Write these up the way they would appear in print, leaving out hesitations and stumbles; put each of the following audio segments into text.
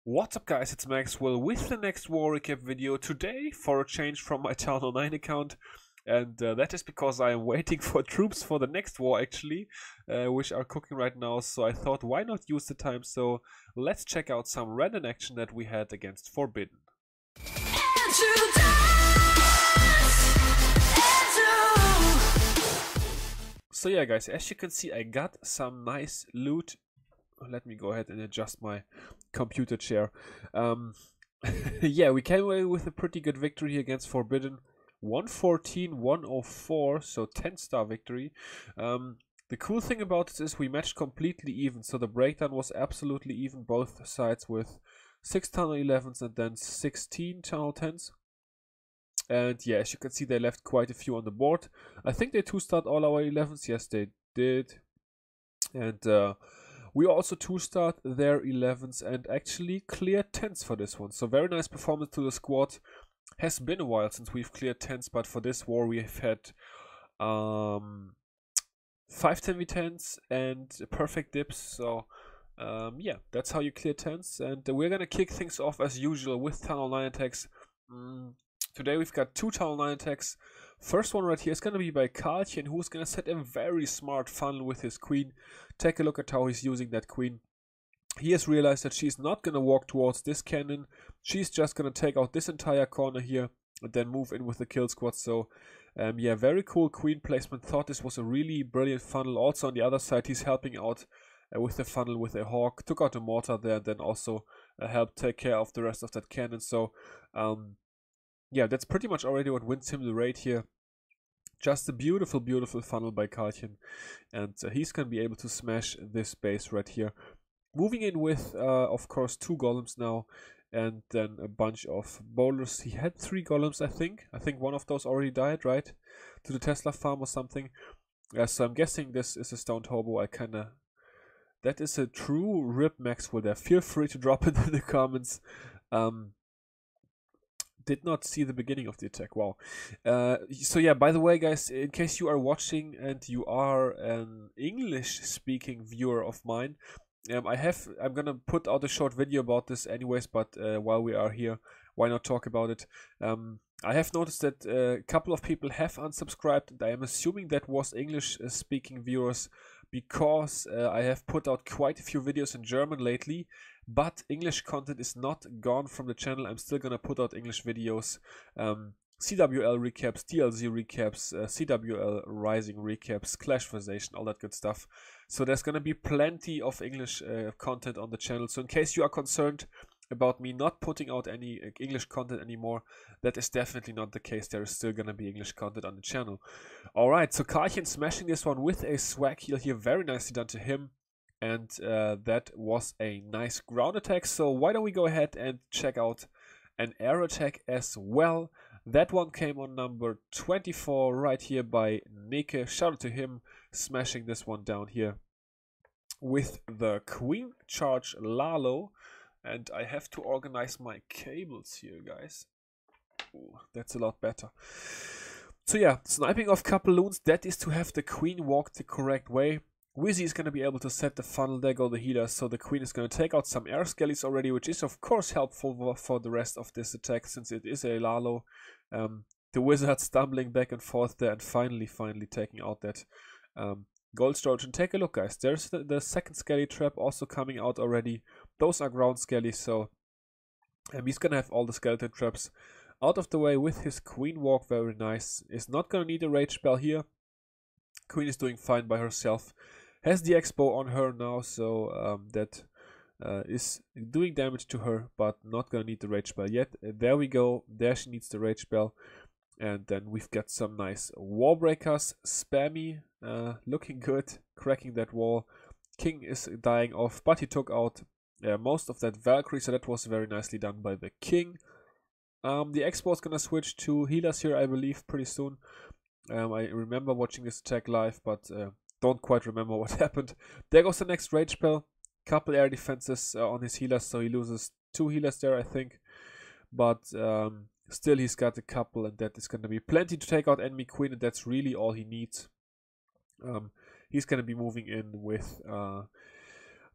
What's up guys, it's Maxwell with the next war recap video today for a change from my Town 9 account, and that is because I am waiting for troops for the next war actually, which are cooking right now, so I thought why not use the time. So let's check out some random action that we had against 4bidden. So yeah guys, as you can see I got some nice loot. Let me go ahead and adjust my computer chair. Yeah, we came away with a pretty good victory against 4bidden. 114-104, so 10-star victory. The cool thing about this is we matched completely even, so the breakdown was absolutely even, both sides, with 6 tunnel 11s and then 16 tunnel 10s. And yeah, as you can see, they left quite a few on the board. I think they 2-starred all our 11s. Yes, they did. And we also 2-starred their 11s and actually cleared 10s for this one. So very nice performance to the squad. Has been a while since we've cleared 10s, but for this war we've had 5 10v10s and perfect dips. So yeah, that's how you clear 10s. And we're gonna kick things off as usual with Tunnel 9 attacks. Today we've got 2 Tunnel 9 attacks. First one right here is going to be by Karlchen, who's going to set a very smart funnel with his queen. Take a look at how he's using that queen. He has realized that she's not going to walk towards this cannon. She's just going to take out this entire corner here and then move in with the kill squad. So yeah, very cool queen placement. Thought this was a really brilliant funnel. Also on the other side he's helping out with the funnel with a hawk. Took out a mortar there and then also helped take care of the rest of that cannon. So yeah, that's pretty much already what wins him the raid here. Just a beautiful, beautiful funnel by Karlchen. And he's going to be able to smash this base right here. Moving in with, of course, 2 golems now. And then a bunch of bowlers. He had 3 golems, I think. I think one of those already died, right? To the Tesla farm or something. So I'm guessing this is a stoned hobo. That is a true rip Maxwell there. Feel free to drop it in the comments. Did not see the beginning of the attack. Wow. So yeah, by the way guys, in case you are watching and you are an English speaking viewer of mine, I'm gonna put out a short video about this anyways, but while we are here, why not talk about it? I have noticed that a couple of people have unsubscribed, and I am assuming that was English speaking viewers, because I have put out quite a few videos in German lately, but English content is not gone from the channel. I'm still gonna put out English videos, CWL recaps, DLZ recaps, CWL Rising recaps, Clash Versation, all that good stuff. So there's gonna be plenty of English content on the channel. So in case you are concerned about me not putting out any English content anymore, that is definitely not the case. There is still gonna be English content on the channel. Alright, so Karlchen smashing this one with a swag heal here, very nicely done to him. And that was a nice ground attack. So why don't we go ahead and check out an air attack as well. That one came on number 24 right here by Neke. Shout out to him, smashing this one down here with the Queen Charge Lalo. And I have to organize my cables here, guys. Ooh, that's a lot better. So yeah, sniping off couple loons, that is to have the queen walk the correct way. Wizzy is going to be able to set the funnel, there go the healers, so the queen is going to take out some air skellies already, which is of course helpful for the rest of this attack, since it is a Lalo. The wizard stumbling back and forth there, and finally taking out that gold storage. And take a look guys, there's the second skelly trap also coming out already. Those are ground skellies, so he's going to have all the skeleton traps out of the way with his queen walk, very nice. Is not going to need a rage spell here. Queen is doing fine by herself. Has the Expo on her now, so that is doing damage to her, but not gonna need the rage spell yet. There we go, there she needs the rage spell. And then we've got some nice wall breakers, spammy, looking good, cracking that wall. King is dying off, but he took out most of that Valkyrie, so that was very nicely done by the King. The Expo is gonna switch to healers here, I believe, pretty soon. I remember watching this attack live, but don't quite remember what happened. There goes the next rage spell. Couple air defenses on his healers, so he loses 2 healers there, I think. But still, he's got a couple, and that is going to be plenty to take out enemy queen, and that's really all he needs. He's going to be moving in with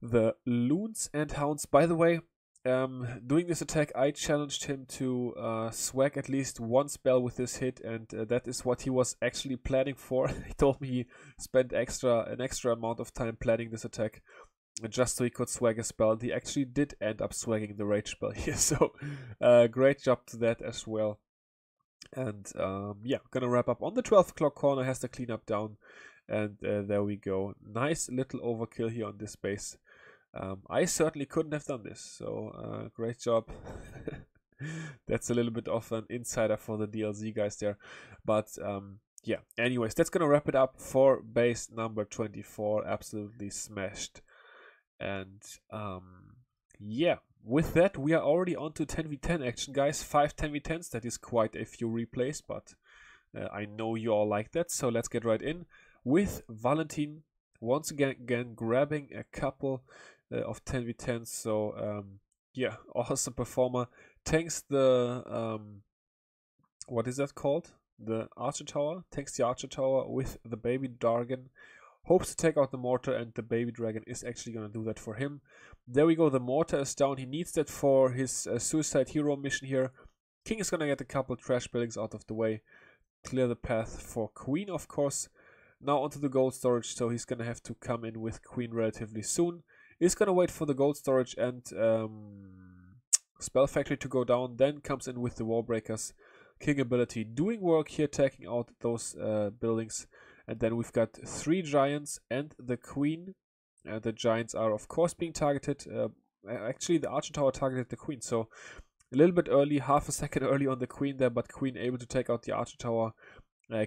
the loons and hounds. By the way, doing this attack, I challenged him to swag at least one spell with this hit, and that is what he was actually planning for. He told me he spent an extra amount of time planning this attack just so he could swag a spell. He actually did end up swagging the rage spell here, so great job to that as well. And yeah, gonna wrap up on the 12 o'clock corner, has the cleanup down, and there we go. Nice little overkill here on this base. I certainly couldn't have done this, so great job. That's a little bit of an insider for the DLZ guys there, but yeah, anyways, that's gonna wrap it up for base number 24. Absolutely smashed. And yeah, with that we are already on to 10v10 action, guys. 5 10v10s, that is quite a few replays, but I know you all like that, so let's get right in with Valentin once again grabbing a couple of 10v10s. So yeah, awesome performer. Tanks the what is that called? The Archer Tower. Tanks the Archer Tower with the Baby Dragon. Hopes to take out the Mortar, and the Baby Dragon is actually going to do that for him. There we go, the Mortar is down. He needs that for his Suicide Hero mission here. King is going to get a couple trash buildings out of the way. Clear the path for Queen, of course. Now onto the gold storage, so he's going to have to come in with Queen relatively soon. Is going to wait for the gold storage and Spell Factory to go down, then comes in with the Warbreakers. King ability doing work here, taking out those buildings. And then we've got 3 giants and the queen. The giants are of course being targeted. Actually, the Archer Tower targeted the queen, so a little bit early, half a second early on the queen there, but queen able to take out the Archer Tower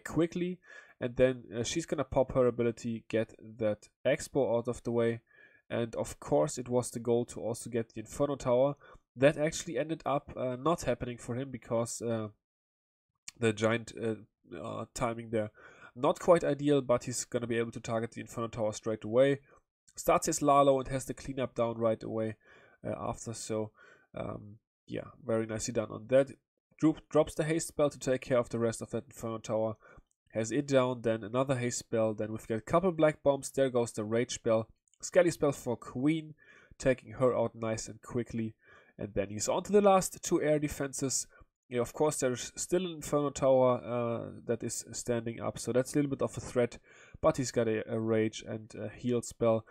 quickly. And then she's gonna pop her ability, get that Expo out of the way. And of course it was the goal to also get the Inferno Tower. That actually ended up not happening for him, because the giant timing there not quite ideal, but he's going to be able to target the Inferno Tower straight away. Starts his Lalo and has the cleanup down right away after, so yeah, very nicely done on that. Drops the haste spell to take care of the rest of that Inferno Tower. Has it down, then another haste spell, then we've got a couple black bombs. There goes the rage spell. Skelly spell for Queen, taking her out nice and quickly. And then he's on to the last 2 air defenses. Yeah, of course, there's still an Inferno Tower that is standing up, so that's a little bit of a threat. But he's got a Rage and a Heal spell.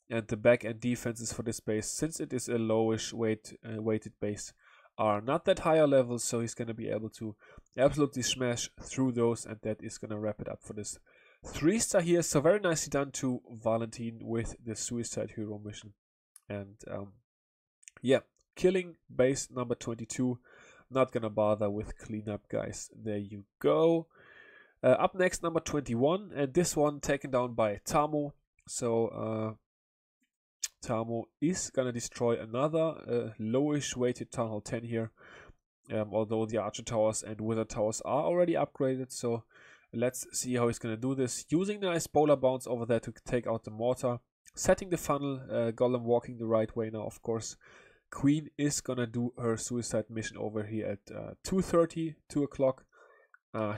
And the back end defenses for this base, since it is a lowish weighted base, are not that higher level, so he's going to be able to absolutely smash through those, and that is going to wrap it up for this 3-star here. So very nicely done to Valentin with the Suicide Hero mission. And yeah, killing base number 22. Not gonna bother with cleanup, guys. There you go. Up next, number 21, and this one taken down by Tamo. So Tamo is gonna destroy another lowish weighted Town Hall 10 here. Although the Archer Towers and Wizard Towers are already upgraded, so let's see how he's gonna do this. Using the nice bowler bounce over there to take out the Mortar. Setting the funnel, Golem walking the right way now, of course. Queen is gonna do her suicide mission over here at 2:30, 2 o'clock.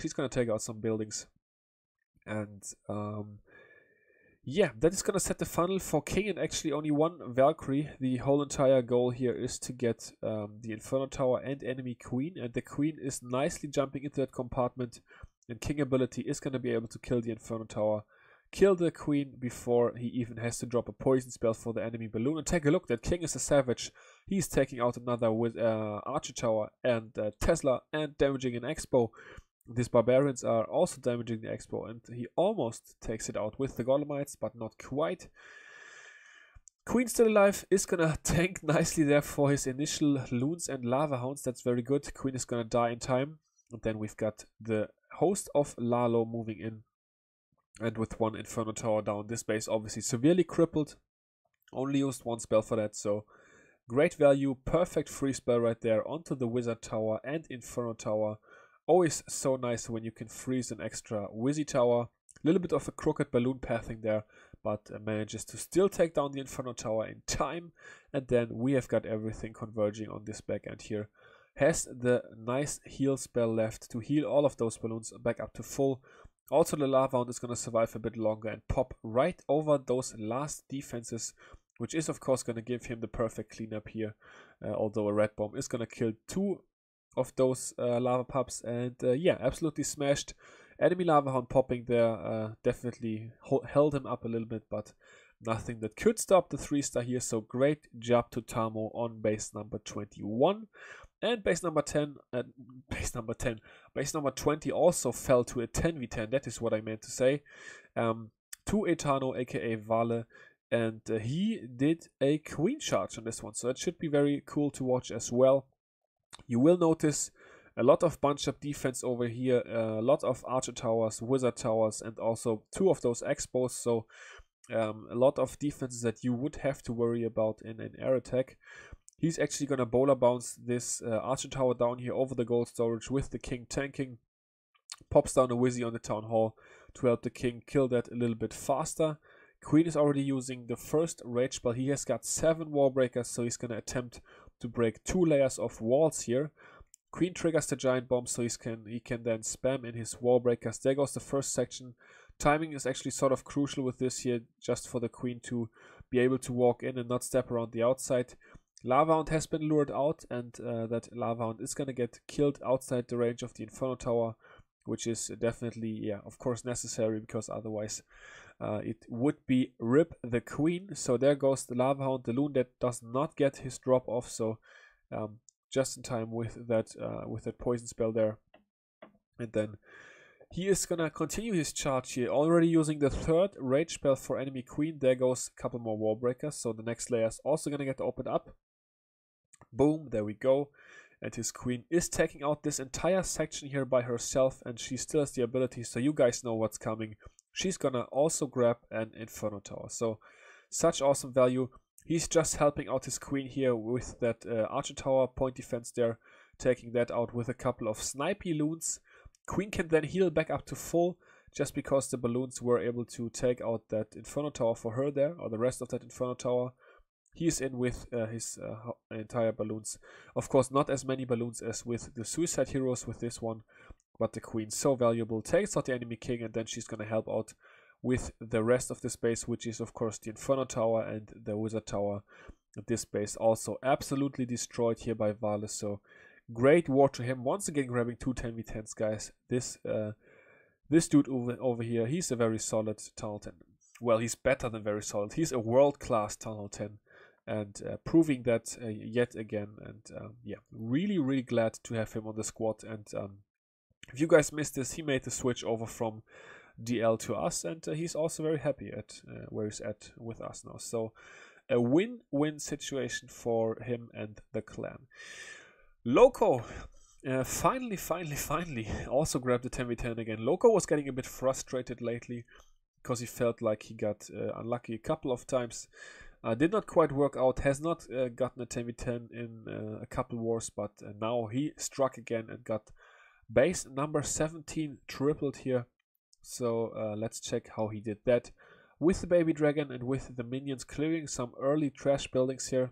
She's gonna take out some buildings. And yeah, that is gonna set the funnel for King, and actually only 1 Valkyrie. The whole entire goal here is to get the Inferno Tower and enemy Queen, and the Queen is nicely jumping into that compartment, and King ability is gonna be able to kill the Inferno Tower, kill the Queen before he even has to drop a poison spell for the enemy balloon. And take a look, that King is a savage. He's taking out another with Archer Tower and Tesla, and damaging an Expo. These barbarians are also damaging the Expo, and he almost takes it out with the Golemites, but not quite. Queen still alive, is gonna tank nicely there for his initial Loons and Lava Hounds. That's very good. Queen is gonna die in time. And then we've got the host of Lalo moving in. And with 1 Inferno Tower down, this base obviously severely crippled. Only used 1 spell for that, so great value, perfect free spell right there onto the Wizard Tower and Inferno Tower. Always so nice when you can freeze an extra Wizzy Tower. A little bit of a crooked balloon pathing there, but manages to still take down the Inferno Tower in time. And then we have got everything converging on this back end here. Has the nice heal spell left to heal all of those balloons back up to full. Also, the Lava Hound is going to survive a bit longer and pop right over those last defenses which is of course going to give him the perfect cleanup here, although a red bomb is going to kill 2 of those lava pups. And yeah, absolutely smashed. Enemy lava hound popping there definitely held him up a little bit, but nothing that could stop the 3-star here. So great job to Tamo on base number 21. And base number 10, base number 20 also fell to a 10v10. That is what I meant to say. To Etano, aka Vale, and he did a queen charge on this one. So it should be very cool to watch as well. You will notice a lot of bunch up defense over here, a lot of archer towers, wizard towers, and also 2 of those expos. So a lot of defenses that you would have to worry about in an air attack. He's actually going to bowler bounce this archer tower down here over the gold storage with the king tanking. Pops down a Wizzy on the town hall to help the king kill that a little bit faster. Queen is already using the first rage spell. He has got 7 wall breakers, so he's going to attempt to break 2 layers of walls here. Queen triggers the giant bomb, so he can then spam in his wall breakers. There goes the first section. Timing is actually sort of crucial with this here, just for the queen to be able to walk in and not step around the outside. Lava Hound has been lured out, and that Lava Hound is going to get killed outside the range of the Inferno Tower, which is definitely, yeah, of course necessary, because otherwise it would be rip the queen. So there goes the Lava Hound, the loon that does not get his drop off, so just in time with that poison spell there. And then he is gonna continue his charge here, already using the 3rd rage spell for enemy queen. There goes a couple more wall breakers, so the next layer is also gonna get opened up. Boom, there we go. And his queen is taking out this entire section here by herself, and she still has the ability, so you guys know what's coming. She's gonna also grab an Inferno Tower. So such awesome value. He's just helping out his queen here with that Archer Tower point defense there, taking that out with a couple of snipey loons. Queen can then heal back up to full, just because the balloons were able to take out that Inferno Tower for her there, or the rest of that Inferno Tower. He's in with his entire balloons. Of course, not as many balloons as with the Suicide Heroes with this one, but the Queen's so valuable. Takes out the enemy king, and then she's going to help out with the rest of the space, which is of course the Inferno Tower and the Wizard Tower. This base also absolutely destroyed here by Vale, so great war to him. Once again grabbing 2 10v10s, guys. This dude over here, he's a very solid Town Hall 10. Well, he's better than very solid. He's a world-class Town Hall 10. And proving that yet again. And yeah, really glad to have him on the squad. And if you guys missed this, he made the switch over from DL to us, and he's also very happy at where he's at with us now. So a win-win situation for him and the clan. Loco finally also grabbed the 10v10 again. Loco was getting a bit frustrated lately because he felt like he got unlucky a couple of times. Did not quite work out, has not gotten a 10v10 in a couple wars, but now he struck again and got base number 17 tripled here. So let's check how he did that. With the baby dragon and with the minions clearing some early trash buildings here.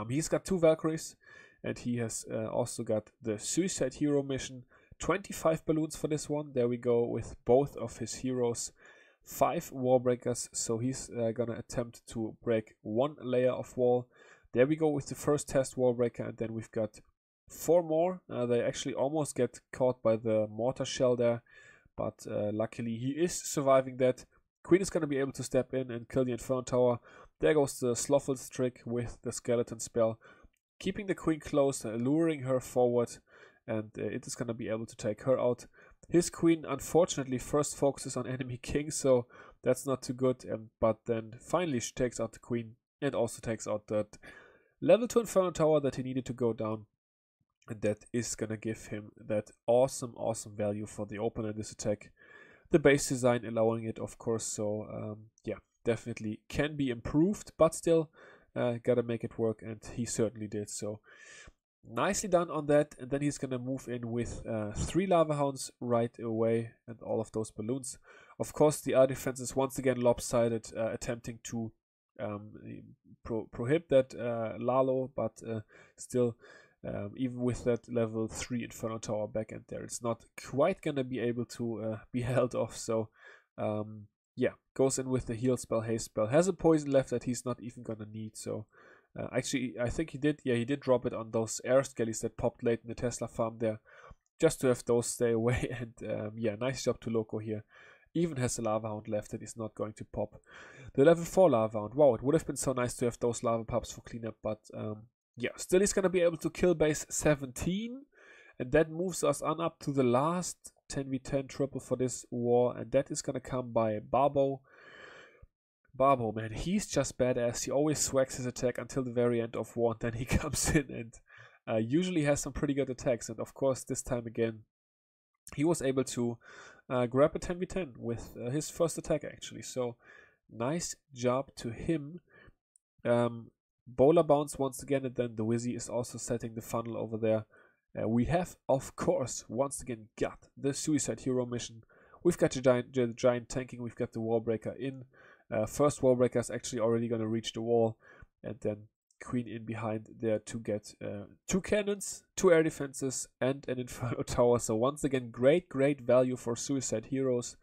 He's got 2 Valkyries, and he has also got the Suicide Hero mission. 25 balloons for this one. There we go with both of his heroes. 5 wall breakers, so he's gonna attempt to break 1 layer of wall. There we go with the first test wall breaker, and then we've got 4 more. They actually almost get caught by the mortar shell there, but luckily he is surviving that. Queen is gonna be able to step in and kill the Inferno Tower. There goes the Slothful's trick with the skeleton spell, keeping the queen close, luring her forward, and it is gonna be able to take her out. His queen unfortunately first focuses on enemy king, so that's not too good, but then finally she takes out the queen and also takes out that level 2 Inferno Tower that he needed to go down, and that is gonna give him that awesome value for the opener in this attack. The base design allowing it, of course, so yeah, definitely can be improved, but still gotta make it work, and he certainly did. So nicely done on that. And then he's gonna move in with 3 lava hounds right away and all of those balloons. Of course, the air defense is once again lopsided, attempting to prohibit that Lalo, but still, even with that level 3 Inferno Tower back end there, it's not quite gonna be able to be held off. So yeah, goes in with the heal spell, haste spell. Has a poison left that he's not even gonna need, so actually I think he did, yeah, he did drop it on those air skellies that popped late in the Tesla farm there, just to have those stay away. And yeah, nice job to Loco here. Even has a Lava Hound left that is not going to pop. The level 4 Lava Hound. Wow, it would have been so nice to have those Lava Pups for cleanup, but yeah, still he's going to be able to kill base 17. And that moves us on up to the last 10v10 triple for this war, and that is going to come by Barbo. Barbo, man, he's just badass. He always swags his attack until the very end of war, and then he comes in and usually has some pretty good attacks. And of course, this time again, he was able to grab a 10v10 with his first attack, actually. So, nice job to him. Bowler bounce once again, and then the Wizzy is also setting the funnel over there. We have, of course, once again got the Suicide Hero mission. We've got the giant tanking, we've got the Wallbreaker in. First Wallbreaker is actually already going to reach the wall, and then Queen in behind there to get 2 cannons, 2 air defenses, and an Inferno Tower. So once again, great value for Suicide Heroes.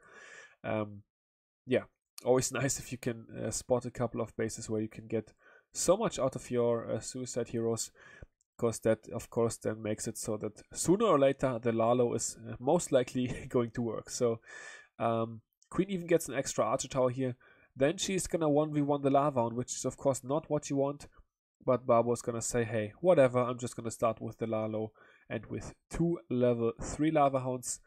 Yeah, always nice if you can spot a couple of bases where you can get so much out of your Suicide Heroes, because that, of course, then makes it so that sooner or later the Lalo is most likely going to work. So Queen even gets an extra Archer Tower here. Then she's gonna 1v1 the Lava Hound, which is of course not what you want. But Barbo's gonna say, hey, whatever, I'm just gonna start with the Lalo and with 2 level 3 Lava Hounds.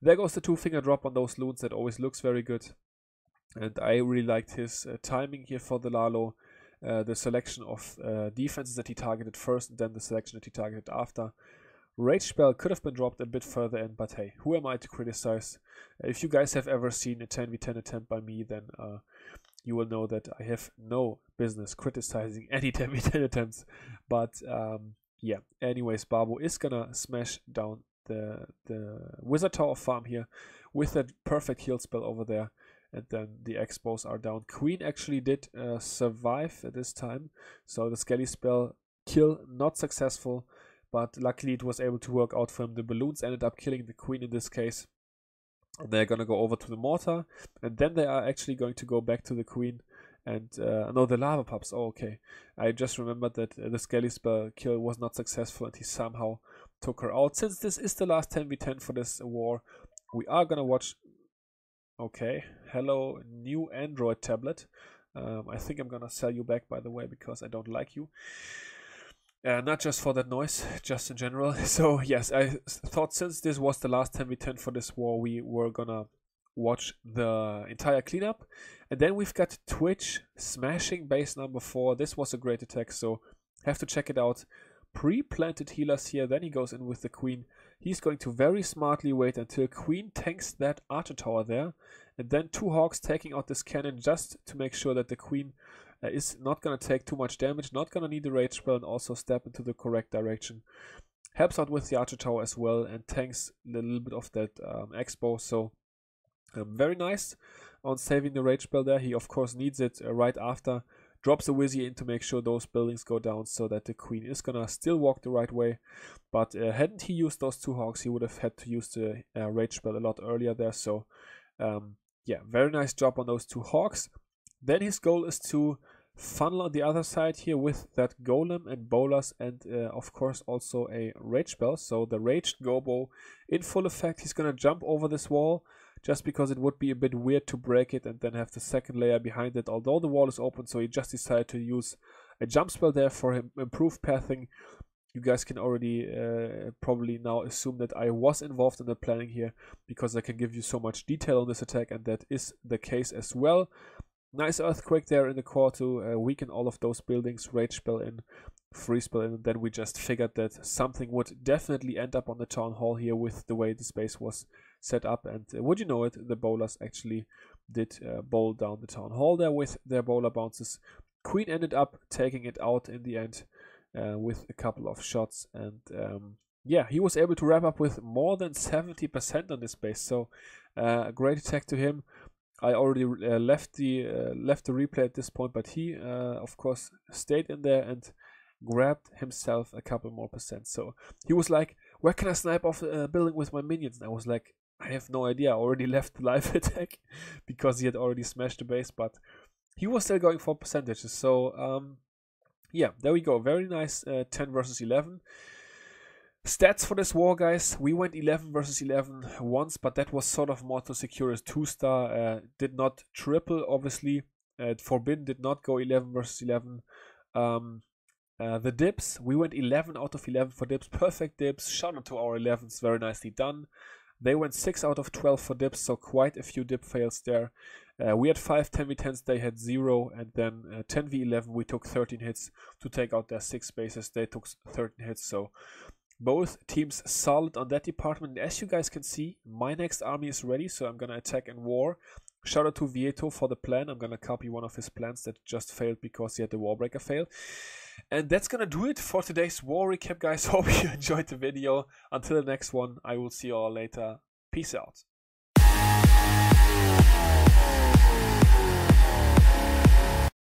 There goes the 2-finger drop on those loons. That always looks very good. And I really liked his timing here for the Lalo. The selection of defenses that he targeted first, and then the selection that he targeted after. Rage Spell could have been dropped a bit further in, but hey, who am I to criticize? If you guys have ever seen a 10v10 attempt by me, then you will know that I have no business criticizing any 10v10 attempts. But yeah, anyways, Barbo is gonna smash down the Wizard Tower farm here with that perfect heal spell over there. And then the Expos are down. Queen actually did survive at this time, so the Skelly spell kill not successful, but luckily it was able to work out for him. The balloons ended up killing the Queen in this case. And they're gonna go over to the mortar, and then they are actually going to go back to the Queen. And no, the Lava Pups. Oh, okay. I just remembered that the Skelly spell kill was not successful, and he somehow took her out. Since this is the last 10v10 for this war, we are gonna watch. Okay, hello, new Android tablet. I think I'm gonna sell you back, by the way, because I don't like you. Not just for that noise, just in general. So yes, I thought since this was the last 10v10 for this war, we were gonna watch the entire cleanup. And then we've got Twitch smashing base number 4. This was a great attack, so have to check it out. Pre-planted healers here, then he goes in with the Queen. He's going to very smartly wait until Queen tanks that Archer Tower there, and then 2 Hawks taking out this cannon just to make sure that the Queen is not going to take too much damage, not going to need the Rage Spell, and also step into the correct direction. Helps out with the Archer Tower as well, and tanks a little bit of that Expo, so very nice on saving the Rage Spell there. He of course needs it right after. Drops a Wizzy in to make sure those buildings go down so that the Queen is gonna still walk the right way. But hadn't he used those 2 Hawks, he would have had to use the Rage Spell a lot earlier there. So yeah, very nice job on those 2 Hawks. Then his goal is to funnel on the other side here with that Golem and Bolas, and of course also a Rage Spell. So the Raged Gobo in full effect. He's gonna jump over this wall, just because it would be a bit weird to break it and then have the second layer behind it, although the wall is open. So he just decided to use a jump spell there for him, improved pathing. You guys can already probably now assume that I was involved in the planning here, because I can give you so much detail on this attack, and that is the case as well. Nice Earthquake there in the core to weaken all of those buildings, Rage Spell in, Freeze Spell in, and then we just figured that something would definitely end up on the Town Hall here with the way the space was set up, and would you know it, the bowlers actually did bowl down the Town Hall there with their bowler bounces. Queen ended up taking it out in the end with a couple of shots, and yeah, he was able to wrap up with more than 70% on this base, so a great attack to him. I already left the replay at this point, but he of course stayed in there and grabbed himself a couple more percent. So he was like, where can I snipe off a building with my minions? And I was like, I have no idea. I already left the live attack because he had already smashed the base, but he was still going for percentages. So yeah, there we go. Very nice 10 versus 11. Stats for this war, guys. We went 11 versus 11 once, but that was sort of more to secure his 2-star. Did not triple, obviously. 4bidden did not go 11 versus 11. The dips, we went 11 out of 11 for dips. Perfect dips. Shout out to our 11s. Very nicely done. They went 6 out of 12 for dips, so quite a few dip fails there. We had 5 10v10s, they had 0, and then 10v11 we took 13 hits to take out their 6 bases. They took 13 hits, so both teams solid on that department. As you guys can see, my next army is ready, so I'm gonna attack in war. Shout out to Vieto for the plan. I'm gonna copy one of his plans that just failed because he had the Warbreaker fail. And that's gonna do it for today's war recap, guys. Hope you enjoyed the video. Until the next one, I will see you all later. Peace out.